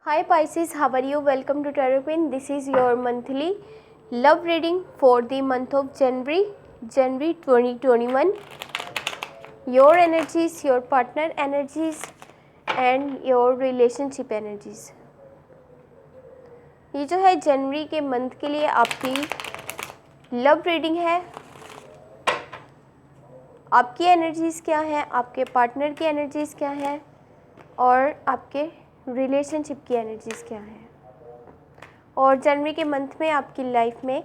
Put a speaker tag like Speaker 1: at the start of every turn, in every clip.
Speaker 1: Hi Pisces, how are you? Welcome to Tarot Queen. This is your monthly love reading for the month of January 2021. Your energies, your partner energies and your relationship energies. ये जो है जनवरी के month के लिए आपकी love reading है. आपकी energies क्या हैं, आपके पार्टनर की एनर्जीज़ क्या हैं और आपके रिलेशनशिप की एनर्जीज़ क्या हैं और जनवरी के मंथ में आपकी लाइफ में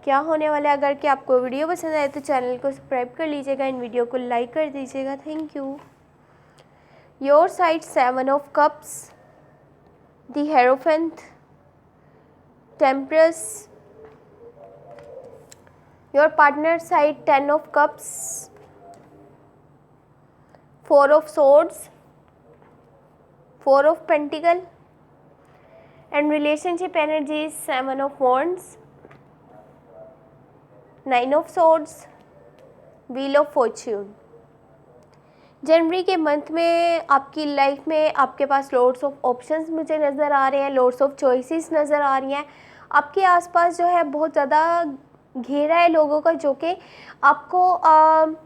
Speaker 1: क्या होने वाला है. अगर कि आपको वीडियो पसंद आए तो चैनल को सब्सक्राइब कर लीजिएगा, इन वीडियो को लाइक कर दीजिएगा. Thank you. Your side 7 of cups, the hierophant, temperance. Your partner side 10 of cups, 4 of swords, 4 of pentacle, and relationship energy is 7 of wands, 9 of swords, wheel of fortune. जनवरी के month में आपकी life में आपके पास lots of options मुझे नज़र आ रहे हैं, lots of choices नज़र आ रही हैं. आपके आसपास जो है बहुत ज़्यादा घेरा है लोगों का जो कि आपको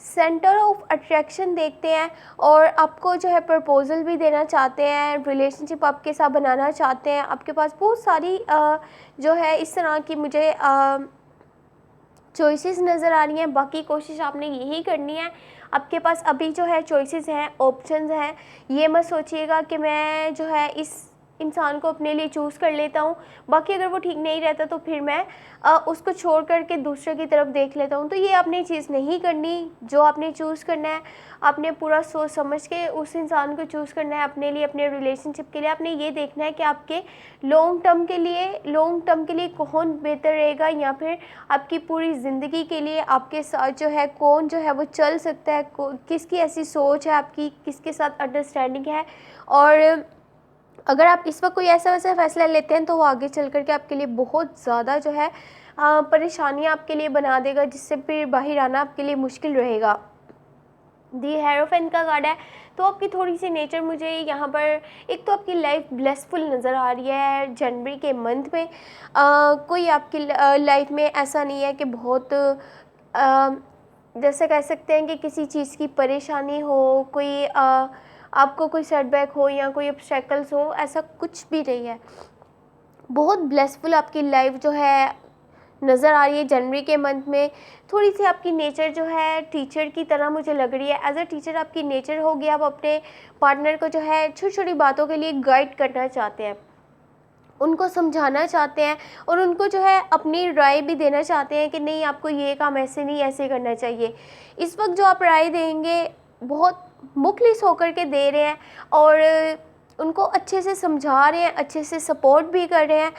Speaker 1: सेंटर ऑफ अट्रैक्शन देखते हैं और आपको जो है प्रपोजल भी देना चाहते हैं, रिलेशनशिप आपके साथ बनाना चाहते हैं. आपके पास बहुत सारी जो है इस तरह की मुझे चॉइसेस नज़र आ रही हैं. बाकी कोशिश आपने यही करनी है. आपके पास अभी जो है चॉइसेस हैं, ऑप्शंस हैं. ये मत सोचिएगा कि मैं जो है इस इंसान को अपने लिए चूज़ कर लेता हूँ, बाकी अगर वो ठीक नहीं रहता तो फिर मैं उसको छोड़ करके दूसरे की तरफ देख लेता हूँ. तो ये आपने चीज़ नहीं करनी. जो आपने चूज़ करना है, आपने पूरा सोच समझ के उस इंसान को चूज़ करना है अपने लिए, अपने रिलेशनशिप के लिए. आपने ये देखना है कि आपके लॉन्ग टर्म के लिए कौन बेहतर रहेगा या फिर आपकी पूरी ज़िंदगी के लिए आपके साथ जो है कौन जो है वो चल सकता है, किसकी ऐसी सोच है आपकी, किसके साथ अंडरस्टैंडिंग है. और अगर आप इस वक्त कोई ऐसा वैसा फ़ैसला लेते हैं तो वो आगे चल कर के आपके लिए बहुत ज़्यादा जो है परेशानियाँ आपके लिए बना देगा, जिससे फिर बाहर आना आपके लिए मुश्किल रहेगा. दी हेरोफेंट का कार्ड है तो आपकी थोड़ी सी नेचर मुझे यहाँ पर, एक तो आपकी लाइफ ब्लेसफुल नज़र आ रही है जनवरी के मंथ में. कोई आपकी लाइफ में ऐसा नहीं है कि बहुत जैसे कह सकते हैं कि किसी चीज़ की परेशानी हो, कोई आपको कोई सेटबैक हो या कोई ऑब्स्टेकल्स हो, ऐसा कुछ भी नहीं है. बहुत ब्लेसफुल आपकी लाइफ जो है नज़र आ रही है जनवरी के मंथ में. थोड़ी सी आपकी नेचर जो है टीचर की तरह मुझे लग रही है. एज अ टीचर आपकी नेचर होगी, आप अपने पार्टनर को जो है छोटी छोटी बातों के लिए गाइड करना चाहते हैं, उनको समझाना चाहते हैं और उनको जो है अपनी राय भी देना चाहते हैं कि नहीं आपको ये काम ऐसे नहीं ऐसे करना चाहिए. इस वक्त जो आप राय देंगे बहुत मुखलिस होकर के दे रहे हैं और उनको अच्छे से समझा रहे हैं, अच्छे से सपोर्ट भी कर रहे हैं.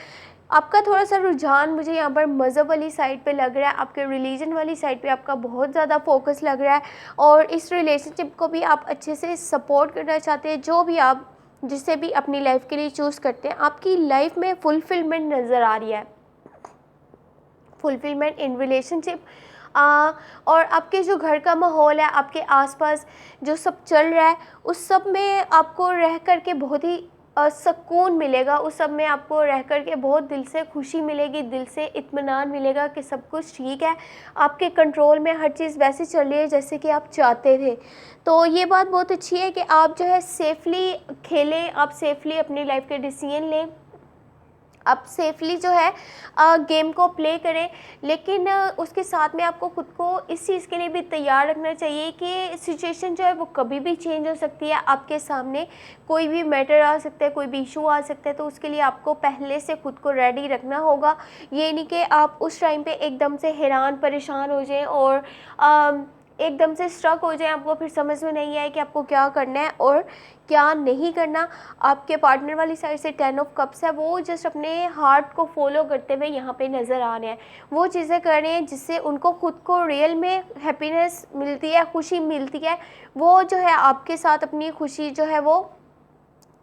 Speaker 1: आपका थोड़ा सा रुझान मुझे यहाँ पर मज़हब वाली साइड पे लग रहा है, आपके रिलीजन वाली साइड पे आपका बहुत ज़्यादा फोकस लग रहा है और इस रिलेशनशिप को भी आप अच्छे से सपोर्ट करना चाहते हैं. जो भी आप जिसे भी अपनी लाइफ के लिए चूज़ करते हैं, आपकी लाइफ में फुलफिलमेंट नज़र आ रही है, फुलफिलमेंट इन रिलेशनशिप. और आपके जो घर का माहौल है, आपके आसपास जो सब चल रहा है, उस सब में आपको रह कर के बहुत ही सुकून मिलेगा. उस सब में आपको रह कर के बहुत दिल से खुशी मिलेगी, दिल से इत्मीनान मिलेगा कि सब कुछ ठीक है, आपके कंट्रोल में हर चीज़ वैसे चल रही है जैसे कि आप चाहते थे. तो ये बात बहुत अच्छी है कि आप जो है सेफली खेलें, आप सेफली अपनी लाइफ के डिसीजन लें, आप सेफली जो है गेम को प्ले करें. लेकिन उसके साथ में आपको खुद को इस चीज़ के लिए भी तैयार रखना चाहिए कि सिचुएशन जो है वो कभी भी चेंज हो सकती है. आपके सामने कोई भी मैटर आ सकता है, कोई भी इशू आ सकता है, तो उसके लिए आपको पहले से खुद को रेडी रखना होगा. ये नहीं कि आप उस टाइम पे एकदम से हैरान परेशान हो जाएं और एकदम से स्ट्रक हो जाए, आपको फिर समझ में नहीं आए कि आपको क्या करना है और क्या नहीं करना. आपके पार्टनर वाली साइड से 10 ऑफ कप्स है, वो जस्ट अपने हार्ट को फॉलो करते हुए यहाँ पे नज़र आ रहे हैं. वो चीज़ें कर रहे हैं जिससे उनको खुद को रियल में हैप्पीनेस मिलती है, खुशी मिलती है. वो जो है आपके साथ अपनी खुशी जो है वो